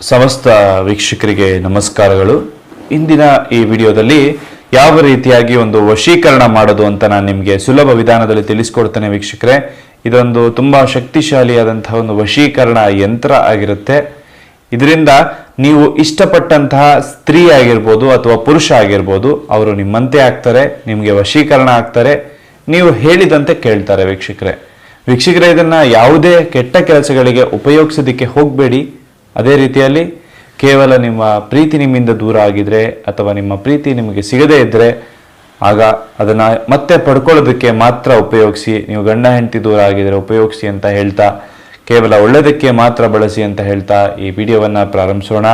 ಸಮಸ್ತ ವೀಕ್ಷಕರಿಗೆ ನಮಸ್ಕಾರಗಳು. ಇಂದಿನ ಈ ವಿಡಿಯೋದಲ್ಲಿ ಯಾವ ರೀತಿಯಾಗಿ ಒಂದು ವಶೀಕರಣ ಮಾಡೋದು ಅಂತ ನಾನು ನಿಮಗೆ ಸುಲಭ ವಿಧಾನದಲ್ಲಿ ತಿಳಿಸ್ಕೊಡ್ತೇನೆ ವೀಕ್ಷಕರೇ. ಇದೊಂದು ತುಂಬಾ ಶಕ್ತಿಶಾಲಿಯಾದಂತಹ ಒಂದು ವಶೀಕರಣ ಯಂತ್ರ ಆಗಿರುತ್ತೆ. ಇದರಿಂದ ನೀವು ಇಷ್ಟಪಟ್ಟಂತಹ ಸ್ತ್ರೀ ಆಗಿರ್ಬೋದು ಅಥವಾ ಪುರುಷ ಆಗಿರ್ಬೋದು, ಅವರು ನಿಮ್ಮಂತೆ ಆಗ್ತಾರೆ, ನಿಮಗೆ ವಶೀಕರಣ ಆಗ್ತಾರೆ, ನೀವು ಹೇಳಿದಂತೆ ಕೇಳ್ತಾರೆ ವೀಕ್ಷಕರೇ. ಇದನ್ನ ಯಾವುದೇ ಕೆಟ್ಟ ಕೆಲಸಗಳಿಗೆ ಉಪಯೋಗಿಸೋದಕ್ಕೆ ಹೋಗಬೇಡಿ. ಅದೇ ರೀತಿಯಲ್ಲಿ ಕೇವಲ ನಿಮ್ಮ ಪ್ರೀತಿ ನಿಮ್ಮಿಂದ ದೂರ ಆಗಿದ್ರೆ ಅಥವಾ ನಿಮ್ಮ ಪ್ರೀತಿ ನಿಮಗೆ ಸಿಗದೇ ಇದ್ದರೆ ಆಗ ಅದನ್ನು ಮತ್ತೆ ಪಡ್ಕೊಳ್ಳೋದಕ್ಕೆ ಮಾತ್ರ ಉಪಯೋಗಿಸಿ. ನೀವು ಗಂಡ ಹೆಂಡತಿ ದೂರ ಆಗಿದ್ರೆ ಉಪಯೋಗಿಸಿ ಅಂತ ಹೇಳ್ತಾ, ಕೇವಲ ಒಳ್ಳೆಯದಕ್ಕೆ ಮಾತ್ರ ಬಳಸಿ ಅಂತ ಹೇಳ್ತಾ ಈ ವಿಡಿಯೋವನ್ನು ಪ್ರಾರಂಭಿಸೋಣ.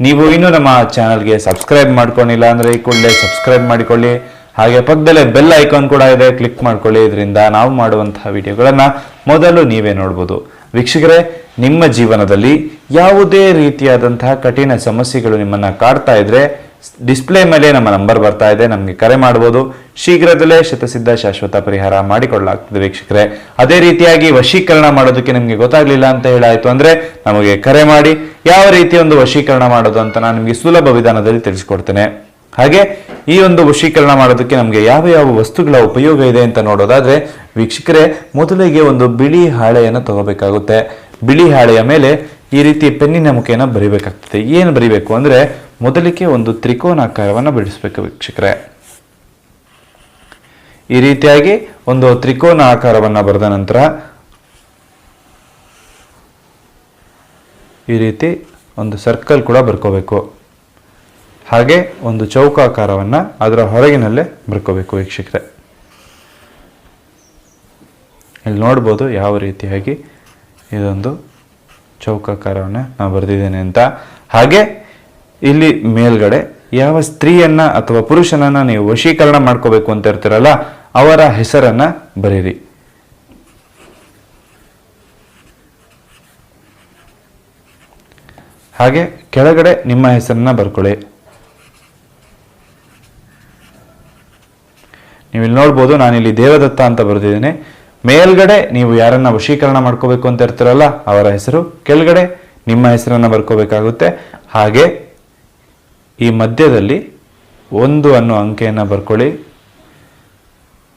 ನೀವು ಇನ್ನೂ ನಮ್ಮ ಚಾನಲ್ಗೆ ಸಬ್ಸ್ಕ್ರೈಬ್ ಮಾಡ್ಕೊಂಡಿಲ್ಲ ಅಂದರೆ ಈ ಕೂಡಲೇ ಸಬ್ಸ್ಕ್ರೈಬ್ ಮಾಡಿಕೊಳ್ಳಿ. ಹಾಗೆ ಪಕ್ಕದಲ್ಲೇ ಬೆಲ್ ಐಕಾನ್ ಕೂಡ ಇದೆ, ಕ್ಲಿಕ್ ಮಾಡ್ಕೊಳ್ಳಿ. ಇದರಿಂದ ನಾವು ಮಾಡುವಂತಹ ವಿಡಿಯೋಗಳನ್ನು ಮೊದಲು ನೀವೇ ನೋಡ್ಬೋದು. ವೀಕ್ಷಕರೇ, ನಿಮ್ಮ ಜೀವನದಲ್ಲಿ ಯಾವುದೇ ರೀತಿಯಾದಂತಹ ಕಠಿಣ ಸಮಸ್ಯೆಗಳು ನಿಮ್ಮನ್ನು ಕಾಡ್ತಾ ಇದ್ರೆ ಡಿಸ್ಪ್ಲೇ ಮೇಲೆ ನಮ್ಮ ನಂಬರ್ ಬರ್ತಾ ಇದೆ, ನಮಗೆ ಕರೆ ಮಾಡಬಹುದು. ಶೀಘ್ರದಲ್ಲೇ ಶತಸಿದ್ಧ ಶಾಶ್ವತ ಪರಿಹಾರ ಮಾಡಿಕೊಳ್ಳಲಾಗ್ತದೆ ವೀಕ್ಷಕರೇ. ಅದೇ ರೀತಿಯಾಗಿ ವಶೀಕರಣ ಮಾಡೋದಕ್ಕೆ ನಿಮಗೆ ಗೊತ್ತಾಗ್ಲಿಲ್ಲ ಅಂತ ಹೇಳಾಯ್ತು ಅಂದ್ರೆ ನಮಗೆ ಕರೆ ಮಾಡಿ. ಯಾವ ರೀತಿ ಒಂದು ವಶೀಕರಣ ಮಾಡೋದು ಅಂತ ನಾನು ನಿಮಗೆ ಸುಲಭ ವಿಧಾನದಲ್ಲಿ ತಿಳಿಸ್ಕೊಡ್ತೇನೆ. ಹಾಗೆ ಈ ಒಂದು ವಶೀಕರಣ ಮಾಡೋದಕ್ಕೆ ನಮಗೆ ಯಾವ ಯಾವ ವಸ್ತುಗಳ ಉಪಯೋಗ ಇದೆ ಅಂತ ನೋಡೋದಾದ್ರೆ ವೀಕ್ಷಕರೇ, ಮೊದಲಿಗೆ ಒಂದು ಬಿಳಿ ಹಾಳೆಯನ್ನು ತಗೋಬೇಕಾಗುತ್ತೆ. ಬಿಳಿ ಹಾಳೆಯ ಮೇಲೆ ಈ ರೀತಿ ಪೆನ್ನಿನ ಮುಖೇನ ಬರಿಬೇಕಾಗ್ತದೆ. ಏನು ಬರಿಬೇಕು ಅಂದ್ರೆ ಮೊದಲಿಗೆ ಒಂದು ತ್ರಿಕೋನಾಕಾರವನ್ನು ಬಿಡಿಸ್ಬೇಕು ವೀಕ್ಷಕರೇ. ಈ ರೀತಿಯಾಗಿ ಒಂದು ತ್ರಿಕೋನ ಆಕಾರವನ್ನು ಬರೆದ ನಂತರ ಈ ರೀತಿ ಒಂದು ಸರ್ಕಲ್ ಕೂಡ ಬರ್ಕೋಬೇಕು. ಹಾಗೆ ಒಂದು ಚೌಕಾಕಾರವನ್ನು ಅದರ ಹೊರಗಿನಲ್ಲೇ ಬರ್ಕೋಬೇಕು ವೀಕ್ಷಕರೇ. ಇಲ್ಲಿ ನೋಡ್ಬೋದು ಯಾವ ರೀತಿಯಾಗಿ ಇದೊಂದು ಚೌಕಾಕಾರವನ್ನು ನಾನು ಬರೆದಿದ್ದೇನೆ ಅಂತ. ಹಾಗೆ ಇಲ್ಲಿ ಮೇಲ್ಗಡೆ ಯಾವ ಸ್ತ್ರೀಯನ್ನ ಅಥವಾ ಪುರುಷನನ್ನ ನೀವು ವಶೀಕರಣ ಮಾಡ್ಕೋಬೇಕು ಅಂತ ಇರ್ತೀರಲ್ಲ ಅವರ ಹೆಸರನ್ನ ಬರೀರಿ. ಹಾಗೆ ಕೆಳಗಡೆ ನಿಮ್ಮ ಹೆಸರನ್ನ ಬರ್ಕೊಳ್ಳಿ. ನೀವು ಇಲ್ಲಿ ನೋಡ್ಬೋದು, ನಾನಿಲ್ಲಿ ದೇವದತ್ತ ಅಂತ ಬರೆದಿದ್ದೇನೆ. ಮೇಲ್ಗಡೆ ನೀವು ಯಾರನ್ನ ವಶೀಕರಣ ಮಾಡ್ಕೋಬೇಕು ಅಂತ ಇರ್ತೀರಲ್ಲ ಅವರ ಹೆಸರು, ಕೆಳಗಡೆ ನಿಮ್ಮ ಹೆಸರನ್ನ ಬರ್ಕೋಬೇಕಾಗುತ್ತೆ. ಹಾಗೆ ಈ ಮಧ್ಯದಲ್ಲಿ 1 ಅನ್ನೋ ಅಂಕೆಯನ್ನು ಬರ್ಕೊಳ್ಳಿ.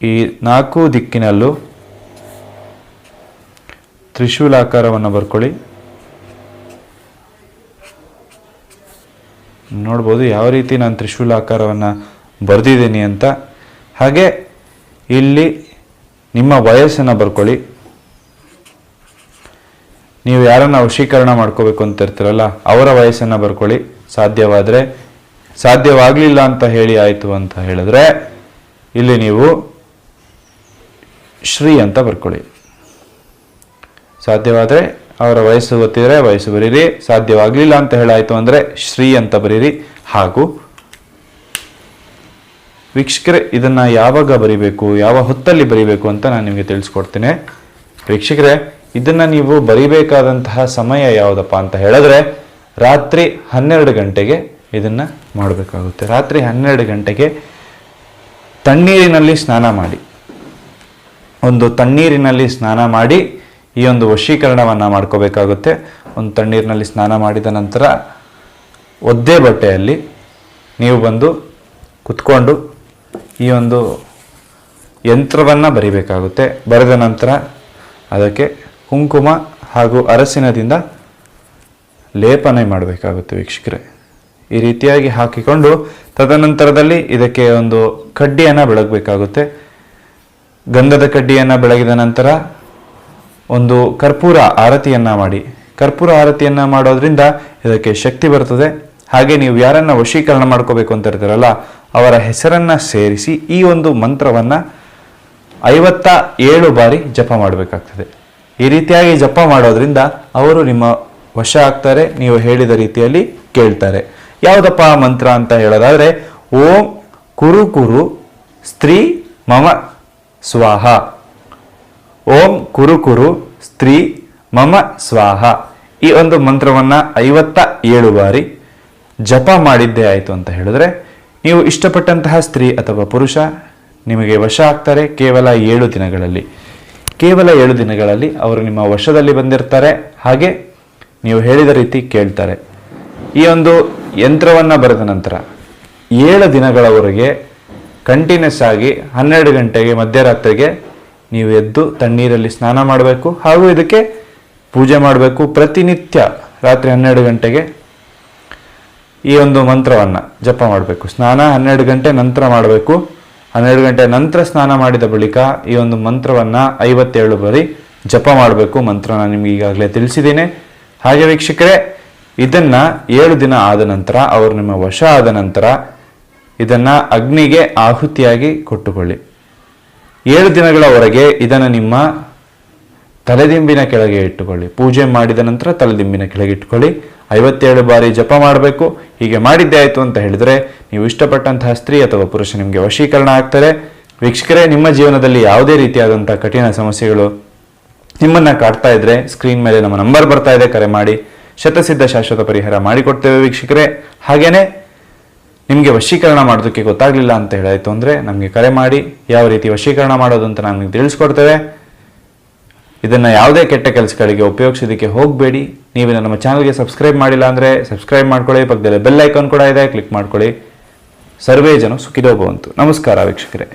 ಈ 4 ದಿಕ್ಕಿನಲ್ಲೂ ತ್ರಿಶೂಲಾಕಾರವನ್ನು ಬರ್ಕೊಳ್ಳಿ. ನೋಡ್ಬೋದು ಯಾವ ರೀತಿ ನಾನು ತ್ರಿಶೂಲಾಕಾರವನ್ನು ಬರೆದಿದ್ದೀನಿ ಅಂತ. ಹಾಗೆ ಇಲ್ಲಿ ನಿಮ್ಮ ವಯಸ್ಸನ್ನು ಬರ್ಕೊಳ್ಳಿ. ನೀವು ಯಾರನ್ನ ವಶೀಕರಣ ಮಾಡ್ಕೋಬೇಕು ಅಂತ ಇರ್ತೀರಲ್ಲ ಅವರ ವಯಸ್ಸನ್ನು ಬರ್ಕೊಳ್ಳಿ. ಸಾಧ್ಯವಾಗಲಿಲ್ಲ ಅಂತ ಹೇಳಿ ಆಯಿತು ಅಂತ ಹೇಳಿದ್ರೆ ಇಲ್ಲಿ ನೀವು ಶ್ರೀ ಅಂತ ಬರ್ಕೊಳ್ಳಿ. ಸಾಧ್ಯವಾದರೆ ಅವರ ವಯಸ್ಸು ಗೊತ್ತಿದ್ರೆ ವಯಸ್ಸು ಬರೀರಿ. ಸಾಧ್ಯವಾಗಲಿಲ್ಲ ಅಂತ ಹೇಳಾಯಿತು ಅಂದರೆ ಶ್ರೀ ಅಂತ ಬರೀರಿ. ಹಾಗೂ ವೀಕ್ಷಕರೇ, ಇದನ್ನು ಯಾವಾಗ ಬರಿಬೇಕು, ಯಾವ ಹೊತ್ತಲ್ಲಿ ಬರಿಬೇಕು ಅಂತ ನಾನು ನಿಮಗೆ ತಿಳಿಸ್ಕೊಡ್ತೀನಿ. ವೀಕ್ಷಕರೇ, ಇದನ್ನು ನೀವು ಬರಿಬೇಕಾದಂತಹ ಸಮಯ ಯಾವುದಪ್ಪ ಅಂತ ಹೇಳಿದ್ರೆ ರಾತ್ರಿ 12 ಗಂಟೆಗೆ ಇದನ್ನು ಮಾಡಬೇಕಾಗುತ್ತೆ. ರಾತ್ರಿ 12 ಗಂಟೆಗೆ ತಣ್ಣೀರಿನಲ್ಲಿ ಸ್ನಾನ ಮಾಡಿ, ಒಂದು ತಣ್ಣೀರಿನಲ್ಲಿ ಸ್ನಾನ ಮಾಡಿ ಈ ಒಂದು ವಶೀಕರಣವನ್ನು ಮಾಡ್ಕೋಬೇಕಾಗುತ್ತೆ. ಒಂದು ತಣ್ಣೀರಿನಲ್ಲಿ ಸ್ನಾನ ಮಾಡಿದ ನಂತರ ಒದ್ದೆ ಬಟ್ಟೆಯಲ್ಲಿ ನೀವು ಬಂದು ಕುತ್ಕೊಂಡು ಈ ಒಂದು ಯಂತ್ರವನ್ನು ಬರಿಬೇಕಾಗುತ್ತೆ. ಬರೆದ ನಂತರ ಅದಕ್ಕೆ ಕುಂಕುಮ ಹಾಗೂ ಅರಸಿನದಿಂದ ಲೇಪನೆ ಮಾಡಬೇಕಾಗುತ್ತೆ ವೀಕ್ಷಕರೇ. ಈ ರೀತಿಯಾಗಿ ಹಾಕಿಕೊಂಡು ತದನಂತರದಲ್ಲಿ ಇದಕ್ಕೆ ಒಂದು ಕಡ್ಡಿಯನ್ನು ಬೆಳಗಬೇಕಾಗುತ್ತೆ. ಗಂಧದ ಕಡ್ಡಿಯನ್ನು ಬೆಳಗಿದ ನಂತರ ಒಂದು ಕರ್ಪೂರ ಆರತಿಯನ್ನು ಮಾಡಿ. ಕರ್ಪೂರ ಆರತಿಯನ್ನು ಮಾಡೋದ್ರಿಂದ ಇದಕ್ಕೆ ಶಕ್ತಿ ಬರ್ತದೆ. ಹಾಗೆ ನೀವು ಯಾರನ್ನ ವಶೀಕರಣ ಮಾಡ್ಕೋಬೇಕು ಅಂತ ಇರ್ತೀರಲ್ಲ ಅವರ ಹೆಸರನ್ನ ಸೇರಿಸಿ ಈ ಒಂದು ಮಂತ್ರವನ್ನು 57 ಬಾರಿ ಜಪ ಮಾಡಬೇಕಾಗ್ತದೆ. ಈ ರೀತಿಯಾಗಿ ಜಪ ಮಾಡೋದ್ರಿಂದ ಅವರು ನಿಮ್ಮ ವಶ ಆಗ್ತಾರೆ, ನೀವು ಹೇಳಿದ ರೀತಿಯಲ್ಲಿ ಕೇಳ್ತಾರೆ. ಯಾವುದಪ್ಪ ಮಂತ್ರ ಅಂತ ಹೇಳೋದಾದ್ರೆ ಓಂ ಕುರು ಕುರು ಸ್ತ್ರೀ ಮಮ ಸ್ವಾಹ. ಓಂ ಕುರು ಕುರು ಸ್ತ್ರೀ ಮಮ ಸ್ವಾಹ. ಈ ಒಂದು ಮಂತ್ರವನ್ನು 57 ಬಾರಿ ಜಪ ಮಾಡಿದ್ದೇ ಆಯಿತು ಅಂತ ಹೇಳಿದ್ರೆ ನೀವು ಇಷ್ಟಪಟ್ಟಂತಹ ಸ್ತ್ರೀ ಅಥವಾ ಪುರುಷ ನಿಮಗೆ ವಶ ಆಗ್ತಾರೆ. ಕೇವಲ 7 ದಿನಗಳಲ್ಲಿ. ಕೇವಲ 7 ದಿನಗಳಲ್ಲಿ ಅವರು ನಿಮ್ಮ ವಶದಲ್ಲಿ ಬಂದಿರ್ತಾರೆ. ಹಾಗೆ ನೀವು ಹೇಳಿದ ರೀತಿ ಕೇಳ್ತಾರೆ. ಈ ಒಂದು ಯಂತ್ರವನ್ನು ಬರೆದ ನಂತರ 7 ದಿನಗಳವರೆಗೆ ಕಂಟಿನ್ಯೂಸ್ ಆಗಿ 12 ಗಂಟೆಗೆ ಮಧ್ಯರಾತ್ರಿಗೆ ನೀವು ಎದ್ದು ತಣ್ಣೀರಲ್ಲಿ ಸ್ನಾನ ಮಾಡಬೇಕು ಹಾಗೂ ಇದಕ್ಕೆ ಪೂಜೆ ಮಾಡಬೇಕು. ಪ್ರತಿನಿತ್ಯ ರಾತ್ರಿ 12 ಗಂಟೆಗೆ ಈ ಒಂದು ಮಂತ್ರವನ್ನು ಜಪ ಮಾಡಬೇಕು. ಸ್ನಾನ 12 ಗಂಟೆ ನಂತರ ಮಾಡಬೇಕು. 12 ಗಂಟೆ ನಂತರ ಸ್ನಾನ ಮಾಡಿದ ಬಳಿಕ ಈ ಒಂದು ಮಂತ್ರವನ್ನು 57 ಬಾರಿ ಜಪ ಮಾಡಬೇಕು. ಮಂತ್ರ ನಾನು ನಿಮ್ಗೆ ಈಗಾಗಲೇ ತಿಳಿಸಿದ್ದೀನಿ. ಹಾಗೆ ವೀಕ್ಷಕರೇ, ಇದನ್ನ 7 ದಿನ ಆದ ನಂತರ, ಅವರು ನಿಮ್ಮ ವಶ ಆದ ನಂತರ ಇದನ್ನ ಅಗ್ನಿಗೆ ಆಹುತಿಯಾಗಿ ಕೊಟ್ಟುಕೊಳ್ಳಿ. 7 ದಿನಗಳವರೆಗೆ ಇದನ್ನು ನಿಮ್ಮ ತಲೆದಿಂಬಿನ ಕೆಳಗೆ ಇಟ್ಟುಕೊಳ್ಳಿ. ಪೂಜೆ ಮಾಡಿದ ನಂತರ ತಲೆದಿಂಬಿನ ಕೆಳಗೆ ಇಟ್ಟುಕೊಳ್ಳಿ. 57 ಬಾರಿ ಜಪ ಮಾಡಬೇಕು. ಹೀಗೆ ಮಾಡಿದ್ದೇ ಆಯಿತು ಅಂತ ಹೇಳಿದ್ರೆ ನೀವು ಇಷ್ಟಪಟ್ಟಂತಹ ಸ್ತ್ರೀ ಅಥವಾ ಪುರುಷ ನಿಮಗೆ ವಶೀಕರಣ ಆಗ್ತಾರೆ. ವೀಕ್ಷಕರೇ, ನಿಮ್ಮ ಜೀವನದಲ್ಲಿ ಯಾವುದೇ ರೀತಿಯಾದಂತಹ ಕಠಿಣ ಸಮಸ್ಯೆಗಳು ನಿಮ್ಮನ್ನ ಕಾಡ್ತಾ ಇದ್ರೆ ಸ್ಕ್ರೀನ್ ಮೇಲೆ ನಮ್ಮ ನಂಬರ್ ಬರ್ತಾ ಇದೆ, ಕರೆ ಮಾಡಿ ಶತಸಿದ್ಧ ಶಾಶ್ವತ ಪರಿಹಾರ ಮಾಡಿಕೊಡ್ತೇವೆ ವೀಕ್ಷಕರೇ. ಹಾಗೇನೆ ನಿಮಗೆ ವಶೀಕರಣ ಮಾಡೋದಕ್ಕೆ ಗೊತ್ತಾಗ್ಲಿಲ್ಲ ಅಂತ ಹೇಳಾಯ್ತು ಅಂದ್ರೆ ನಮಗೆ ಕರೆ ಮಾಡಿ ಯಾವ ರೀತಿ ವಶೀಕರಣ ಮಾಡೋದು ಅಂತ ನಮಗೆ ತಿಳಿಸ್ಕೊಡ್ತೇವೆ. ಇದನ್ನ ಯಾವುದೇ ಕೆಟ್ಟ ಕೆಲಸಗಳಿಗೆ ಉಪಯೋಗಿಸೋದಕ್ಕೆ ಹೋಗಬೇಡಿ. ನೀವು ನಮ್ಮ ಚಾನಲ್ಗೆ ಸಬ್ಸ್ಕ್ರೈಬ್ ಮಾಡಿಲ್ಲ ಅಂದ್ರೆ ಸಬ್ಸ್ಕ್ರೈಬ್ ಮಾಡ್ಕೊಳ್ಳಿ. ಪಕ್ಕದಲ್ಲಿ ಬೆಲ್ ಐಕಾನ್ ಕೂಡ ಇದೆ, ಕ್ಲಿಕ್ ಮಾಡ್ಕೊಳ್ಳಿ. ಸರ್ವೇ ಜನ ಸುಖಿನೋ ಭವಂತು. ನಮಸ್ಕಾರ ವೀಕ್ಷಕರೇ.